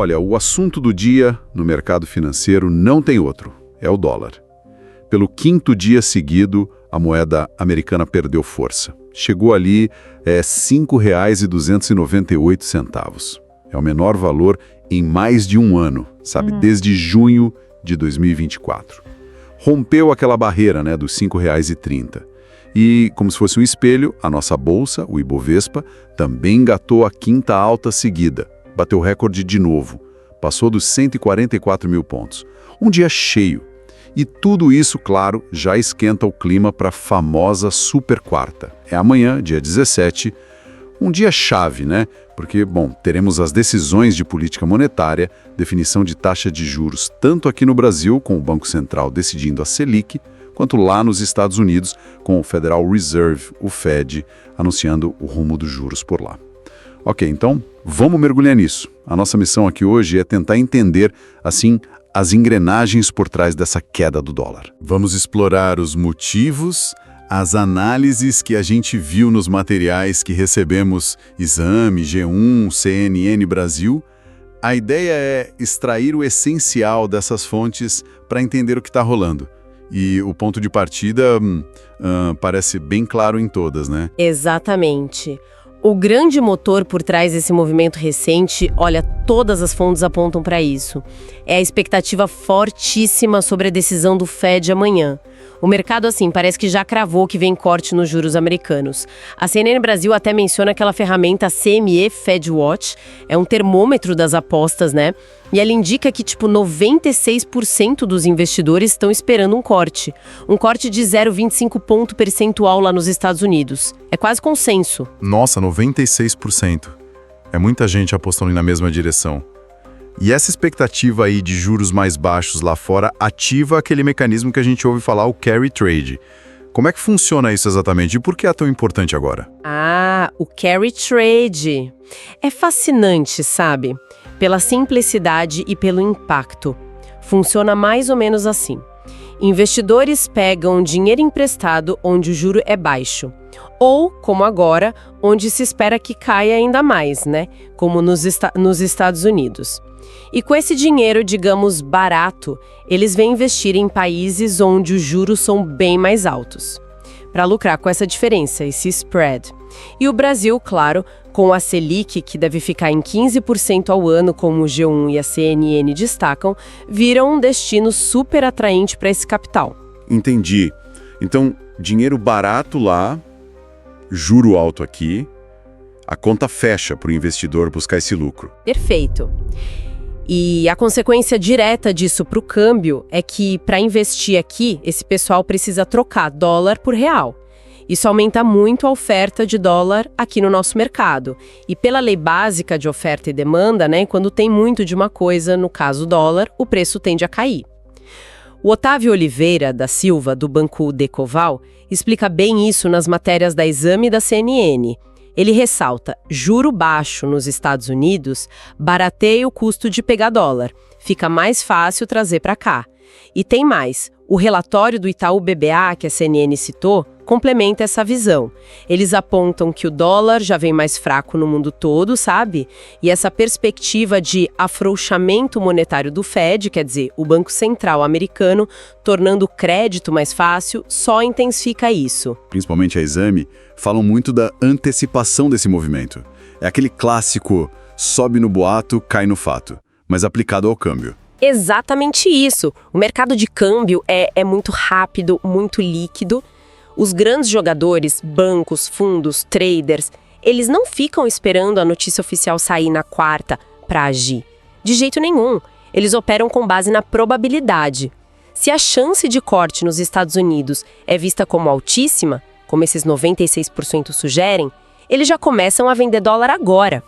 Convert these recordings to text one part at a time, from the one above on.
Olha, o assunto do dia no mercado financeiro não tem outro, é o dólar. Pelo quinto dia seguido, a moeda americana perdeu força. Chegou ali R$ 5,298. É o menor valor em mais de um ano, sabe? Desde junho de 2024. Rompeu aquela barreira, né, dos R$ 5,30. E, como se fosse um espelho, a nossa bolsa, o Ibovespa, também engatou a quinta alta seguida. Bateu recorde de novo. Passou dos 144 mil pontos. Um dia cheio. E tudo isso, claro, já esquenta o clima para a famosa super quarta. É amanhã, dia 17, um dia chave, né? Porque, bom, teremos as decisões de política monetária, definição de taxa de juros, tanto aqui no Brasil, com o Banco Central decidindo a Selic, quanto lá nos Estados Unidos, com o Federal Reserve, o Fed, anunciando o rumo dos juros por lá. Ok, então, vamos mergulhar nisso. A nossa missão aqui hoje é tentar entender, assim, as engrenagens por trás dessa queda do dólar. Vamos explorar os motivos, as análises que a gente viu nos materiais que recebemos, Exame, G1, CNN Brasil. A ideia é extrair o essencial dessas fontes para entender o que está rolando. E o ponto de partida parece bem claro em todas, né? Exatamente. O grande motor por trás desse movimento recente, olha, todas as fontes apontam para isso. É a expectativa fortíssima sobre a decisão do Fed amanhã. O mercado, assim, parece que já cravou que vem corte nos juros americanos. A CNN Brasil até menciona aquela ferramenta CME Fed Watch, é um termômetro das apostas, né? E ela indica que, 96% dos investidores estão esperando um corte. Um corte de 0,25 ponto percentual lá nos Estados Unidos. É quase consenso. Nossa, 96%. É muita gente apostando na mesma direção. E essa expectativa aí de juros mais baixos lá fora ativa aquele mecanismo que a gente ouve falar, o carry trade. Como é que funciona isso exatamente e por que é tão importante agora? Ah, o carry trade. É fascinante, sabe? Pela simplicidade e pelo impacto. Funciona mais ou menos assim. Investidores pegam dinheiro emprestado onde o juro é baixo. Ou, como agora, onde se espera que caia ainda mais, né? Como nos Estados Unidos. E com esse dinheiro, digamos, barato, eles vêm investir em países onde os juros são bem mais altos. Para lucrar com essa diferença, esse spread. E o Brasil, claro, com a Selic, que deve ficar em 15% ao ano, como o G1 e a CNN destacam, viram um destino super atraente para esse capital. Entendi. Então, dinheiro barato lá, juro alto aqui, a conta fecha para o investidor buscar esse lucro. Perfeito. E a consequência direta disso para o câmbio é que, para investir aqui, esse pessoal precisa trocar dólar por real. Isso aumenta muito a oferta de dólar aqui no nosso mercado. E pela lei básica de oferta e demanda, né, quando tem muito de uma coisa, no caso dólar, o preço tende a cair. O Otávio Oliveira da Silva, do Banco Decoval, explica bem isso nas matérias da Exame e da CNN. Ele ressalta, juro baixo nos Estados Unidos barateia o custo de pegar dólar, fica mais fácil trazer para cá. E tem mais, o relatório do Itaú BBA, que a CNN citou, complementa essa visão. Eles apontam que o dólar já vem mais fraco no mundo todo, sabe? E essa perspectiva de afrouxamento monetário do Fed, quer dizer, o Banco Central americano, tornando o crédito mais fácil, só intensifica isso. Principalmente a Exame, falam muito da antecipação desse movimento. É aquele clássico, sobe no boato, cai no fato, mas aplicado ao câmbio. Exatamente isso. O mercado de câmbio é muito rápido, muito líquido. Os grandes jogadores, bancos, fundos, traders, eles não ficam esperando a notícia oficial sair na quarta para agir. De jeito nenhum. Eles operam com base na probabilidade. Se a chance de corte nos Estados Unidos é vista como altíssima, como esses 96% sugerem, eles já começam a vender dólar agora.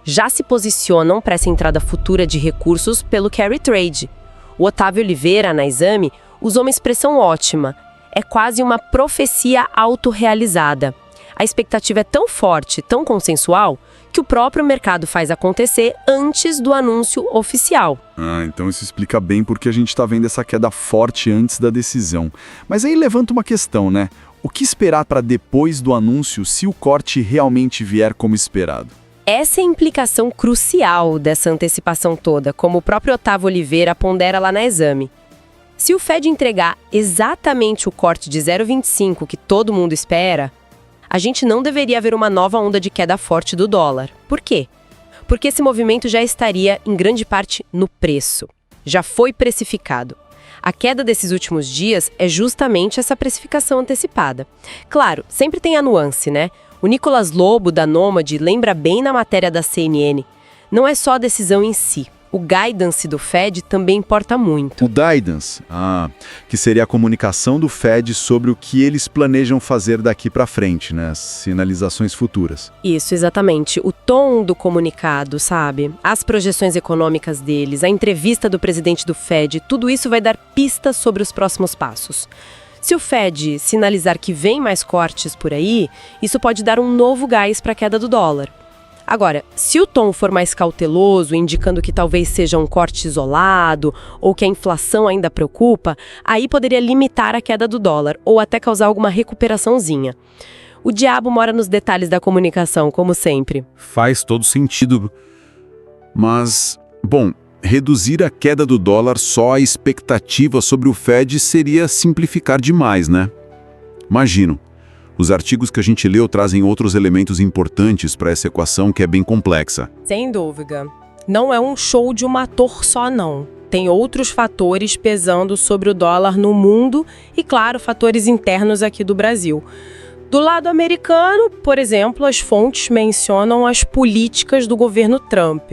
Já se posicionam para essa entrada futura de recursos pelo carry trade. O Otávio Oliveira, na Exame, usou uma expressão ótima. É quase uma profecia autorrealizada. A expectativa é tão forte, tão consensual, que o próprio mercado faz acontecer antes do anúncio oficial. Então isso explica bem porque a gente está vendo essa queda forte antes da decisão. Mas aí levanta uma questão, né? O que esperar para depois do anúncio se o corte realmente vier como esperado? Essa é a implicação crucial dessa antecipação toda, como o próprio Otávio Oliveira pondera lá na Exame. Se o Fed entregar exatamente o corte de 0,25 que todo mundo espera, a gente não deveria ver uma nova onda de queda forte do dólar. Por quê? Porque esse movimento já estaria, em grande parte, no preço. Já foi precificado. A queda desses últimos dias é justamente essa precificação antecipada. Claro, sempre tem a nuance, né? O Nicolas Lobo, da Nômade, lembra bem na matéria da CNN. Não é só a decisão em si. O guidance do Fed também importa muito. O guidance, que seria a comunicação do Fed sobre o que eles planejam fazer daqui para frente, né? As sinalizações futuras. Isso, exatamente. O tom do comunicado, sabe? As projeções econômicas deles, a entrevista do presidente do Fed, tudo isso vai dar pistas sobre os próximos passos. Se o Fed sinalizar que vem mais cortes por aí, isso pode dar um novo gás para a queda do dólar. Agora, se o tom for mais cauteloso, indicando que talvez seja um corte isolado ou que a inflação ainda preocupa, aí poderia limitar a queda do dólar ou até causar alguma recuperaçãozinha. O diabo mora nos detalhes da comunicação, como sempre. Faz todo sentido. Mas, bom, reduzir a queda do dólar só à expectativa sobre o Fed seria simplificar demais, né? Imagino. Os artigos que a gente leu trazem outros elementos importantes para essa equação que é bem complexa. Sem dúvida. Não é um show de um ator só, não. Tem outros fatores pesando sobre o dólar no mundo e, claro, fatores internos aqui do Brasil. Do lado americano, por exemplo, as fontes mencionam as políticas do governo Trump.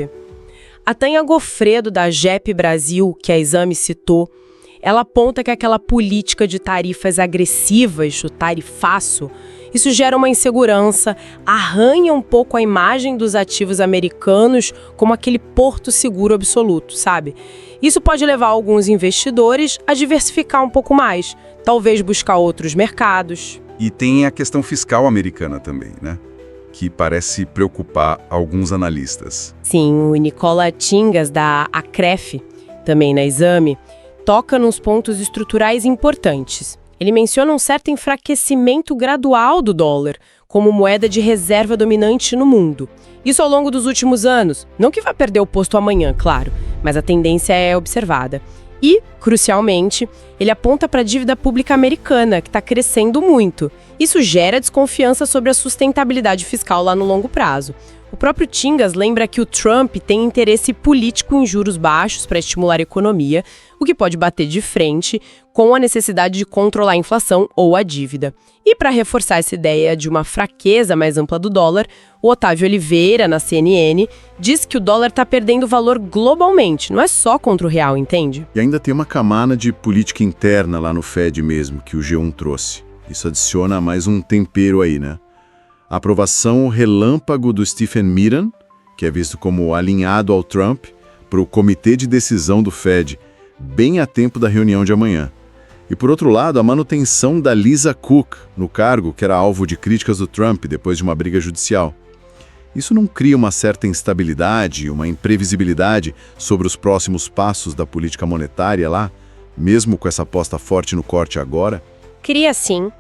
A Tânia Gofredo, da JEP Brasil, que a Exame citou, ela aponta que aquela política de tarifas agressivas, o tarifaço, isso gera uma insegurança, arranha um pouco a imagem dos ativos americanos como aquele porto seguro absoluto, sabe? Isso pode levar alguns investidores a diversificar um pouco mais, talvez buscar outros mercados. E tem a questão fiscal americana também, né? Que parece preocupar alguns analistas. Sim, o Nicola Tingas, da Acref, também na Exame, toca nos pontos estruturais importantes. Ele menciona um certo enfraquecimento gradual do dólar, como moeda de reserva dominante no mundo. Isso ao longo dos últimos anos. Não que vá perder o posto amanhã, claro, mas a tendência é observada. E, crucialmente, ele aponta para a dívida pública americana, que está crescendo muito. Isso gera desconfiança sobre a sustentabilidade fiscal lá no longo prazo. O próprio Tingas lembra que o Trump tem interesse político em juros baixos para estimular a economia, o que pode bater de frente com a necessidade de controlar a inflação ou a dívida. E para reforçar essa ideia de uma fraqueza mais ampla do dólar, o Otávio Oliveira, na CNN, diz que o dólar está perdendo valor globalmente, não é só contra o real, entende? E ainda tem uma camada de política interna lá no Fed mesmo, que o G1 trouxe. Isso adiciona mais um tempero aí, né? A aprovação relâmpago do Stephen Mnuchin, que é visto como alinhado ao Trump, para o comitê de decisão do Fed, bem a tempo da reunião de amanhã. E por outro lado, a manutenção da Lisa Cook no cargo, que era alvo de críticas do Trump depois de uma briga judicial. Isso não cria uma certa instabilidade, uma imprevisibilidade sobre os próximos passos da política monetária lá, mesmo com essa aposta forte no corte agora? Cria sim,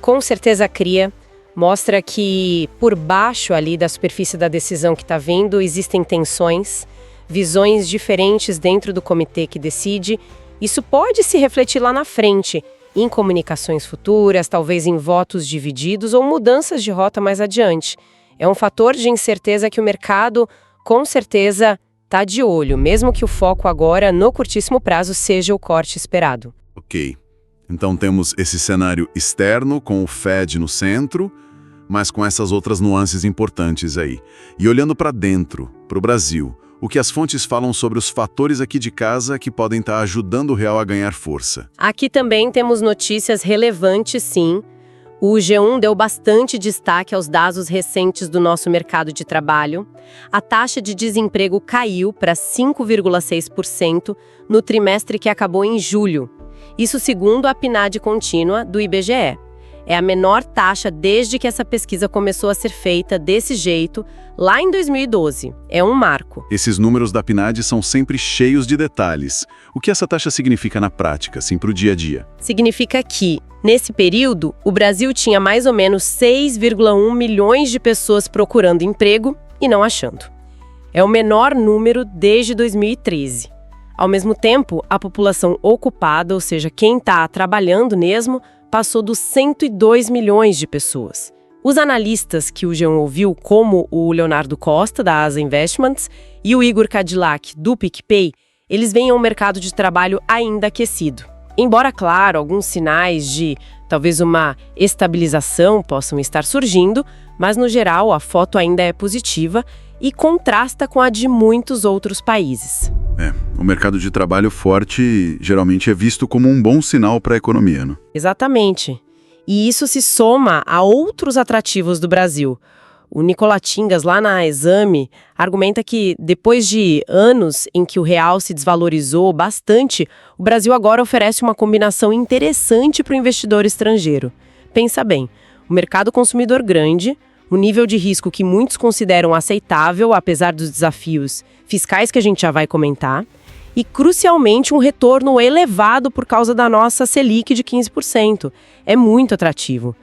com certeza cria. Mostra que por baixo ali da superfície da decisão que está vindo existem tensões, visões diferentes dentro do comitê que decide. Isso pode se refletir lá na frente, em comunicações futuras, talvez em votos divididos ou mudanças de rota mais adiante. É um fator de incerteza que o mercado, com certeza, está de olho, mesmo que o foco agora, no curtíssimo prazo, seja o corte esperado. Ok. Então temos esse cenário externo, com o Fed no centro, mas com essas outras nuances importantes aí. E olhando para dentro, para o Brasil, o que as fontes falam sobre os fatores aqui de casa que podem estar ajudando o real a ganhar força? Aqui também temos notícias relevantes, sim. O G1 deu bastante destaque aos dados recentes do nosso mercado de trabalho. A taxa de desemprego caiu para 5,6% no trimestre que acabou em julho. Isso segundo a PNAD contínua do IBGE. É a menor taxa desde que essa pesquisa começou a ser feita desse jeito, lá em 2012. É um marco. Esses números da PNAD são sempre cheios de detalhes. O que essa taxa significa na prática, assim, para o dia a dia? Significa que, nesse período, o Brasil tinha mais ou menos 6,1 milhões de pessoas procurando emprego e não achando. É o menor número desde 2013. Ao mesmo tempo, a população ocupada, ou seja, quem está trabalhando mesmo, passou dos 102 milhões de pessoas. Os analistas que o G1 ouviu, como o Leonardo Costa, da Asa Investments, e o Igor Cadillac, do PicPay, eles veem um mercado de trabalho ainda aquecido. Embora, claro, alguns sinais de talvez uma estabilização possam estar surgindo, mas no geral a foto ainda é positiva e contrasta com a de muitos outros países. O mercado de trabalho forte geralmente é visto como um bom sinal para a economia, né? Exatamente. E isso se soma a outros atrativos do Brasil. O Nicola Tingas, lá na Exame, argumenta que depois de anos em que o real se desvalorizou bastante, o Brasil agora oferece uma combinação interessante para o investidor estrangeiro. Pensa bem, o mercado consumidor grande, o nível de risco que muitos consideram aceitável, apesar dos desafios fiscais que a gente já vai comentar, e, crucialmente, um retorno elevado por causa da nossa Selic de 15%. É muito atrativo.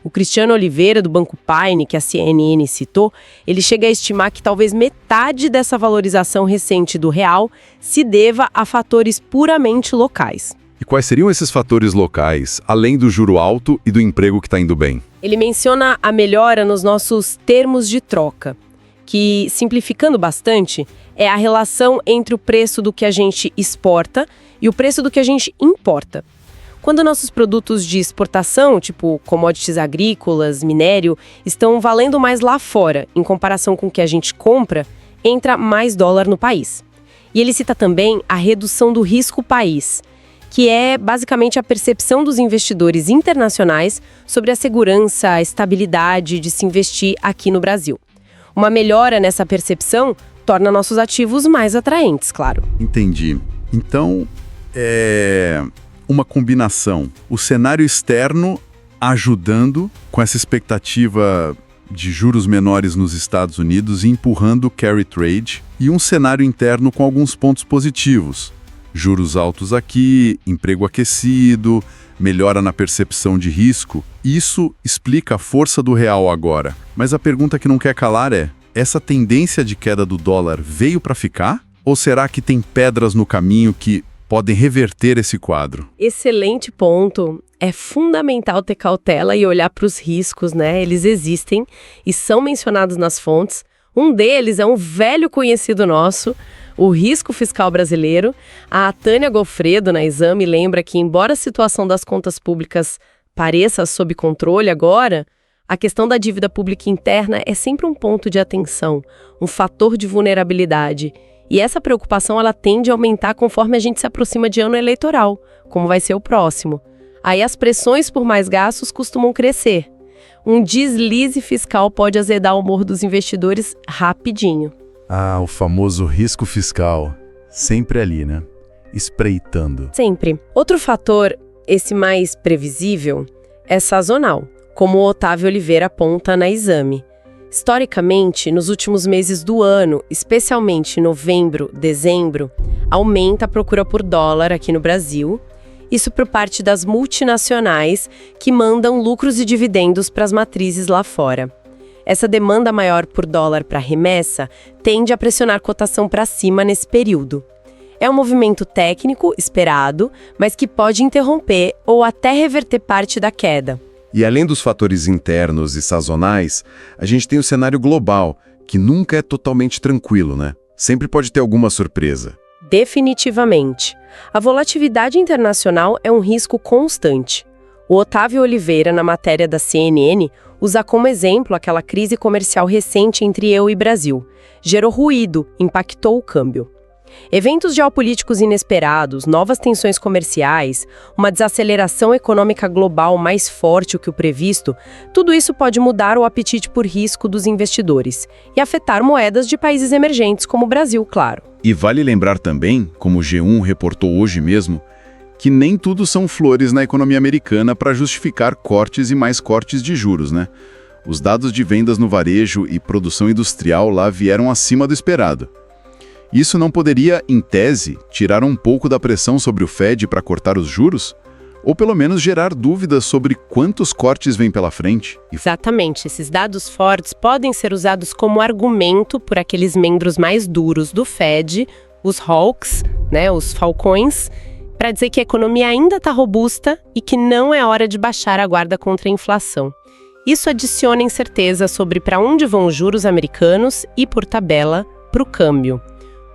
O Cristiano Oliveira, do Banco Paine, que a CNN citou, ele chega a estimar que talvez metade dessa valorização recente do real se deva a fatores puramente locais. E quais seriam esses fatores locais, além do juro alto e do emprego que está indo bem? Ele menciona a melhora nos nossos termos de troca, que, simplificando bastante, é a relação entre o preço do que a gente exporta e o preço do que a gente importa. Quando nossos produtos de exportação, tipo commodities agrícolas, minério, estão valendo mais lá fora, em comparação com o que a gente compra, entra mais dólar no país. E ele cita também a redução do risco país, que é basicamente a percepção dos investidores internacionais sobre a segurança, a estabilidade de se investir aqui no Brasil. Uma melhora nessa percepção torna nossos ativos mais atraentes, claro. Entendi. Então, uma combinação. O cenário externo ajudando com essa expectativa de juros menores nos Estados Unidos e empurrando o carry trade, e um cenário interno com alguns pontos positivos. Juros altos aqui, emprego aquecido, melhora na percepção de risco. Isso explica a força do real agora. Mas a pergunta que não quer calar é: essa tendência de queda do dólar veio para ficar? Ou será que tem pedras no caminho que podem reverter esse quadro? Excelente ponto. É fundamental ter cautela e olhar para os riscos, né? Eles existem e são mencionados nas fontes. Um deles é um velho conhecido nosso, o risco fiscal brasileiro. A Tânia Gofredo, na Exame, lembra que, embora a situação das contas públicas pareça sob controle agora, a questão da dívida pública interna é sempre um ponto de atenção, um fator de vulnerabilidade. E essa preocupação ela tende a aumentar conforme a gente se aproxima de ano eleitoral, como vai ser o próximo. Aí as pressões por mais gastos costumam crescer. Um deslize fiscal pode azedar o humor dos investidores rapidinho. Ah, o famoso risco fiscal. Sempre ali, né? Espreitando. Sempre. Outro fator, esse mais previsível, é sazonal, como o Otávio Oliveira aponta na Exame. Historicamente, nos últimos meses do ano, especialmente novembro, dezembro, aumenta a procura por dólar aqui no Brasil. Isso por parte das multinacionais que mandam lucros e dividendos para as matrizes lá fora. Essa demanda maior por dólar para remessa tende a pressionar a cotação para cima nesse período. É um movimento técnico esperado, mas que pode interromper ou até reverter parte da queda. E além dos fatores internos e sazonais, a gente tem o cenário global, que nunca é totalmente tranquilo, né? Sempre pode ter alguma surpresa. Definitivamente. A volatilidade internacional é um risco constante. O Otávio Oliveira, na matéria da CNN, usa como exemplo aquela crise comercial recente entre EU e Brasil. Gerou ruído, impactou o câmbio. Eventos geopolíticos inesperados, novas tensões comerciais, uma desaceleração econômica global mais forte do que o previsto, tudo isso pode mudar o apetite por risco dos investidores e afetar moedas de países emergentes como o Brasil, claro. E vale lembrar também, como o G1 reportou hoje mesmo, que nem tudo são flores na economia americana para justificar cortes e mais cortes de juros, né? Os dados de vendas no varejo e produção industrial lá vieram acima do esperado. Isso não poderia, em tese, tirar um pouco da pressão sobre o Fed para cortar os juros? Ou pelo menos gerar dúvidas sobre quantos cortes vêm pela frente. Exatamente, esses dados fortes podem ser usados como argumento por aqueles membros mais duros do Fed, os hawks, né, os falcões, para dizer que a economia ainda está robusta e que não é hora de baixar a guarda contra a inflação. Isso adiciona incerteza sobre para onde vão os juros americanos e, por tabela, para o câmbio.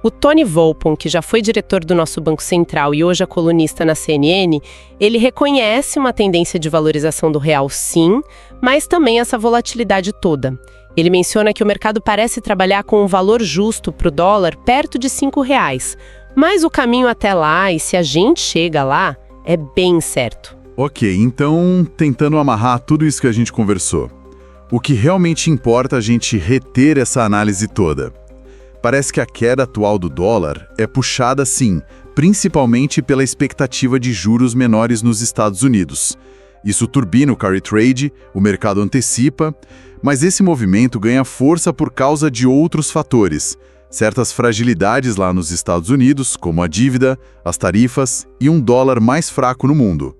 O Tony Volpon, que já foi diretor do nosso Banco Central e hoje é colunista na CNN, ele reconhece uma tendência de valorização do real, sim, mas também essa volatilidade toda. Ele menciona que o mercado parece trabalhar com um valor justo para o dólar perto de R$5, mas o caminho até lá, e se a gente chega lá, é bem incerto. Ok, então, tentando amarrar tudo isso que a gente conversou, o que realmente importa a gente reter essa análise toda? Parece que a queda atual do dólar é puxada, sim, principalmente pela expectativa de juros menores nos Estados Unidos. Isso turbina o carry trade, o mercado antecipa, mas esse movimento ganha força por causa de outros fatores, certas fragilidades lá nos Estados Unidos, como a dívida, as tarifas e um dólar mais fraco no mundo.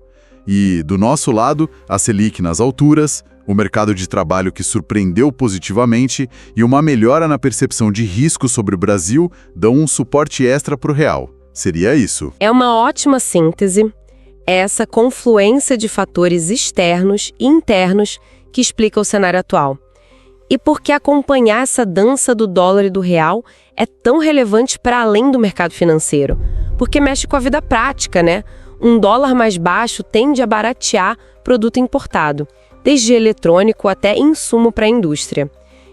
E, do nosso lado, a Selic nas alturas, o mercado de trabalho que surpreendeu positivamente e uma melhora na percepção de risco sobre o Brasil dão um suporte extra para o real. Seria isso. É uma ótima síntese, essa confluência de fatores externos e internos que explica o cenário atual. E por que acompanhar essa dança do dólar e do real é tão relevante para além do mercado financeiro? Porque mexe com a vida prática, né? Um dólar mais baixo tende a baratear produto importado, desde eletrônico até insumo para a indústria.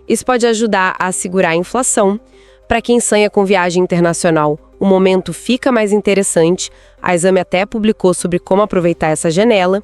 Isso pode ajudar a segurar a inflação. Para quem sonha com viagem internacional, o momento fica mais interessante. A Exame até publicou sobre como aproveitar essa janela.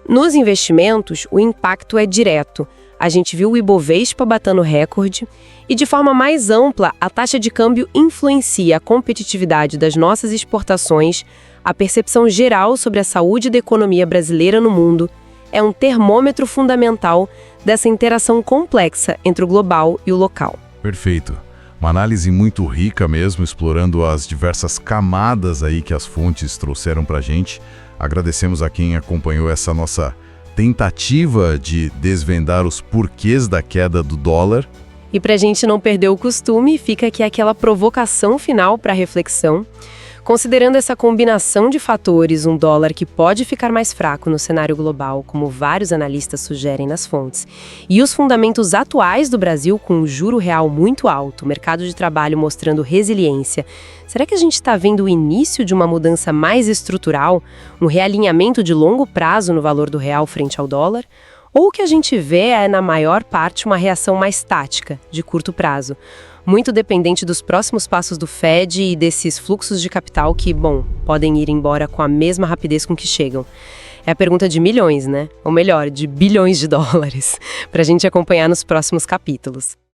Nos investimentos, o impacto é direto. A gente viu o Ibovespa batendo recorde e, de forma mais ampla, a taxa de câmbio influencia a competitividade das nossas exportações, a percepção geral sobre a saúde da economia brasileira no mundo. É um termômetro fundamental dessa interação complexa entre o global e o local. Perfeito. Uma análise muito rica mesmo, explorando as diversas camadas aí que as fontes trouxeram para a gente. Agradecemos a quem acompanhou essa nossa tentativa de desvendar os porquês da queda do dólar. E para a gente não perder o costume, fica aqui aquela provocação final para reflexão. Considerando essa combinação de fatores, um dólar que pode ficar mais fraco no cenário global, como vários analistas sugerem nas fontes, e os fundamentos atuais do Brasil com o juro real muito alto, o mercado de trabalho mostrando resiliência, será que a gente está vendo o início de uma mudança mais estrutural, um realinhamento de longo prazo no valor do real frente ao dólar? Ou o que a gente vê é, na maior parte, uma reação mais tática, de curto prazo, muito dependente dos próximos passos do Fed e desses fluxos de capital que, bom, podem ir embora com a mesma rapidez com que chegam. É a pergunta de milhões, né? Ou melhor, de bilhões de dólares, para a gente acompanhar nos próximos capítulos.